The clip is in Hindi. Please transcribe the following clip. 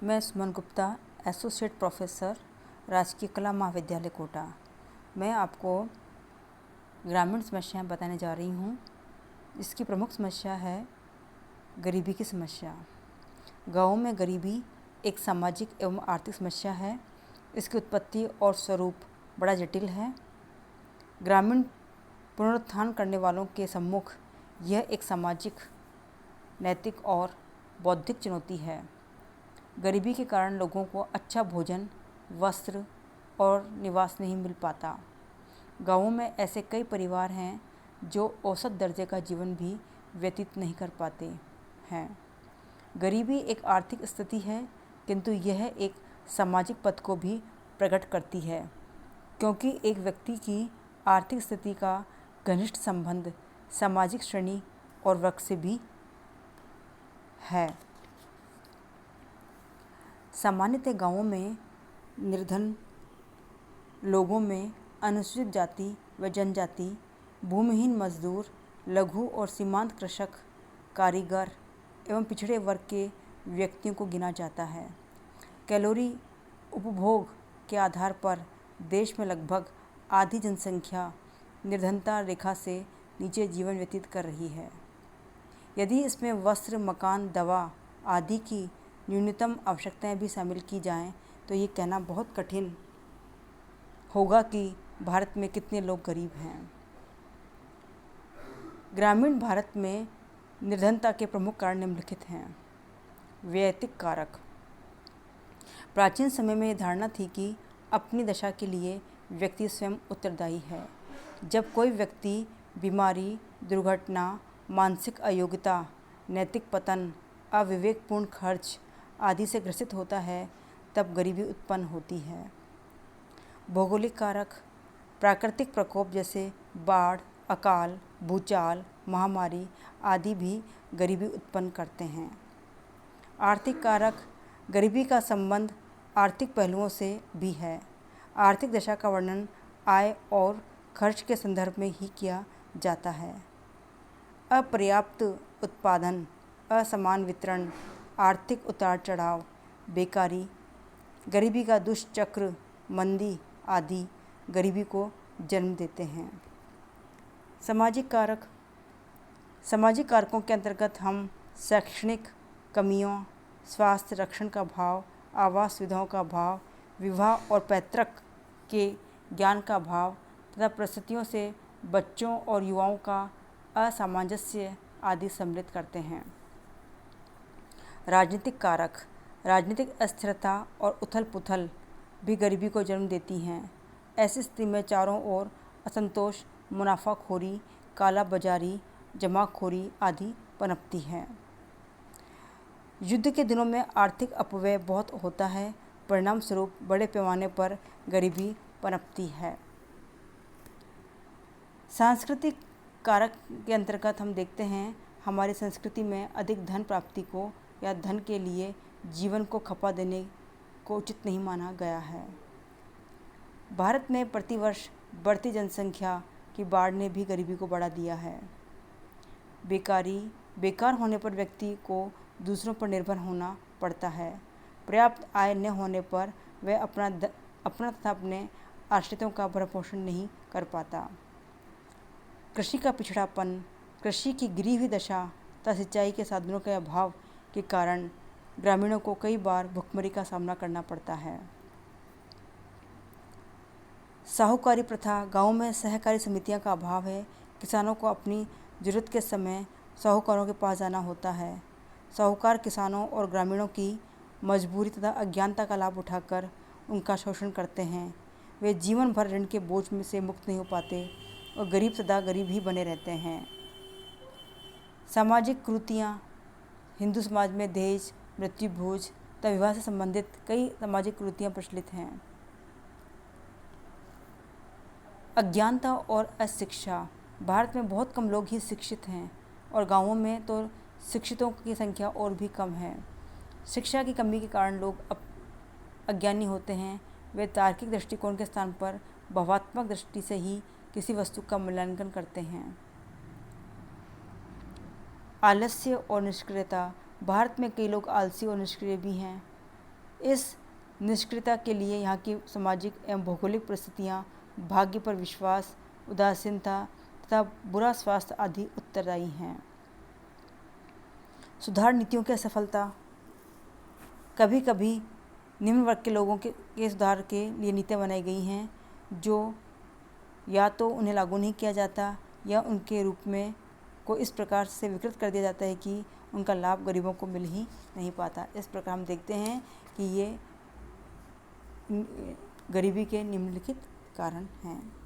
मैं सुमन गुप्ता, एसोसिएट प्रोफेसर, राजकीय कला महाविद्यालय कोटा। मैं आपको ग्रामीण समस्याएं बताने जा रही हूँ। इसकी प्रमुख समस्या है गरीबी की समस्या। गाँवों में गरीबी एक सामाजिक एवं आर्थिक समस्या है। इसकी उत्पत्ति और स्वरूप बड़ा जटिल है। ग्रामीण पुनरुत्थान करने वालों के सम्मुख यह एक सामाजिक, नैतिक और बौद्धिक चुनौती है। गरीबी के कारण लोगों को अच्छा भोजन, वस्त्र और निवास नहीं मिल पाता। गाँवों में ऐसे कई परिवार हैं जो औसत दर्जे का जीवन भी व्यतीत नहीं कर पाते हैं। गरीबी एक आर्थिक स्थिति है, किंतु यह एक सामाजिक पद को भी प्रकट करती है, क्योंकि एक व्यक्ति की आर्थिक स्थिति का घनिष्ठ संबंध सामाजिक श्रेणी और वर्ग से भी है। सामान्यतः गाँवों में निर्धन लोगों में अनुसूचित जाति व जनजाति, भूमिहीन मजदूर, लघु और सीमांत कृषक, कारीगर एवं पिछड़े वर्ग के व्यक्तियों को गिना जाता है। कैलोरी उपभोग के आधार पर देश में लगभग आधी जनसंख्या निर्धनता रेखा से नीचे जीवन व्यतीत कर रही है। यदि इसमें वस्त्र, मकान, दवा आदि की न्यूनतम आवश्यकताएं भी शामिल की जाएं, तो ये कहना बहुत कठिन होगा कि भारत में कितने लोग गरीब हैं। ग्रामीण भारत में निर्धनता के प्रमुख कारण निम्नलिखित हैं। वैयक्तिक कारक। प्राचीन समय में यह धारणा थी कि अपनी दशा के लिए व्यक्ति स्वयं उत्तरदायी है। जब कोई व्यक्ति बीमारी, दुर्घटना, मानसिक अयोग्यता, नैतिक पतन, अविवेकपूर्ण खर्च आदि से ग्रसित होता है, तब गरीबी उत्पन्न होती है। भौगोलिक कारक। प्राकृतिक प्रकोप जैसे बाढ़, अकाल, भूचाल, महामारी आदि भी गरीबी उत्पन्न करते हैं। आर्थिक कारक। गरीबी का संबंध आर्थिक पहलुओं से भी है। आर्थिक दशा का वर्णन आय और खर्च के संदर्भ में ही किया जाता है। अपर्याप्त उत्पादन, असमान वितरण, आर्थिक उतार चढ़ाव, बेकारी, गरीबी का दुष्चक्र, मंदी आदि गरीबी को जन्म देते हैं। सामाजिक कारक। सामाजिक कारकों के अंतर्गत हम शैक्षणिक कमियों, स्वास्थ्य रक्षण का अभाव, आवास सुविधाओं का अभाव, विवाह और पैतृक के ज्ञान का अभाव तथा परिस्थितियों से बच्चों और युवाओं का असामंजस्य आदि सम्मिलित करते हैं। राजनीतिक कारक। राजनीतिक अस्थिरता और उथल पुथल भी गरीबी को जन्म देती हैं। ऐसी स्थिति में चारों ओर असंतोष, मुनाफाखोरी, काला बाजारी, जमाखोरी आदि पनपती है। युद्ध के दिनों में आर्थिक अपव्यय बहुत होता है। परिणाम स्वरूप बड़े पैमाने पर गरीबी पनपती है। सांस्कृतिक कारक के अंतर्गत हम देखते हैं, हमारी संस्कृति में अधिक धन प्राप्ति को या धन के लिए जीवन को खपा देने को उचित नहीं माना गया है। भारत में प्रतिवर्ष बढ़ती जनसंख्या की बाढ़ ने भी गरीबी को बढ़ा दिया है। बेकारी। बेकार होने पर व्यक्ति को दूसरों पर निर्भर होना पड़ता है। पर्याप्त आय न होने पर वह अपना तथा अपने आश्रितों का भरण पोषण नहीं कर पाता। कृषि का पिछड़ापन। कृषि की गिरी हुई दशा तथा सिंचाई के साधनों के अभाव के कारण ग्रामीणों को कई बार भुखमरी का सामना करना पड़ता है। साहूकारी प्रथा। गाँव में सहकारी समितियां का अभाव है। किसानों को अपनी जरूरत के समय साहूकारों के पास जाना होता है। साहूकार किसानों और ग्रामीणों की मजबूरी तथा अज्ञानता का लाभ उठाकर उनका शोषण करते हैं। वे जीवन भर ऋण के बोझ में से मुक्त नहीं हो पाते और गरीब सदा गरीब ही बने रहते हैं। सामाजिक कुरीतियाँ। हिंदू समाज में दहेज, मृत्यु भोज तथा विवाह से संबंधित कई सामाजिक कुरीतियाँ प्रचलित हैं। अज्ञानता और अशिक्षा। भारत में बहुत कम लोग ही शिक्षित हैं और गांवों में तो शिक्षितों की संख्या और भी कम है। शिक्षा की कमी के कारण लोग अज्ञानी होते हैं। वे तार्किक दृष्टिकोण के स्थान पर भावात्मक दृष्टि से ही किसी वस्तु का मूल्यांकन करते हैं। आलस्य और निष्क्रियता। भारत में कई लोग आलसी और निष्क्रिय भी हैं। इस निष्क्रियता के लिए यहाँ की सामाजिक एवं भौगोलिक परिस्थितियाँ, भाग्य पर विश्वास, उदासीनता तथा बुरा स्वास्थ्य आदि उत्तरदायी हैं। सुधार नीतियों की असफलता। कभी कभी निम्न वर्ग के लोगों के सुधार के लिए नीतियाँ बनाई गई हैं जो या तो उन्हें लागू नहीं किया जाता या उनके रूप में को इस प्रकार से विकृत कर दिया जाता है कि उनका लाभ गरीबों को मिल ही नहीं पाता। इस प्रकार हम देखते हैं कि ये गरीबी के निम्नलिखित कारण हैं।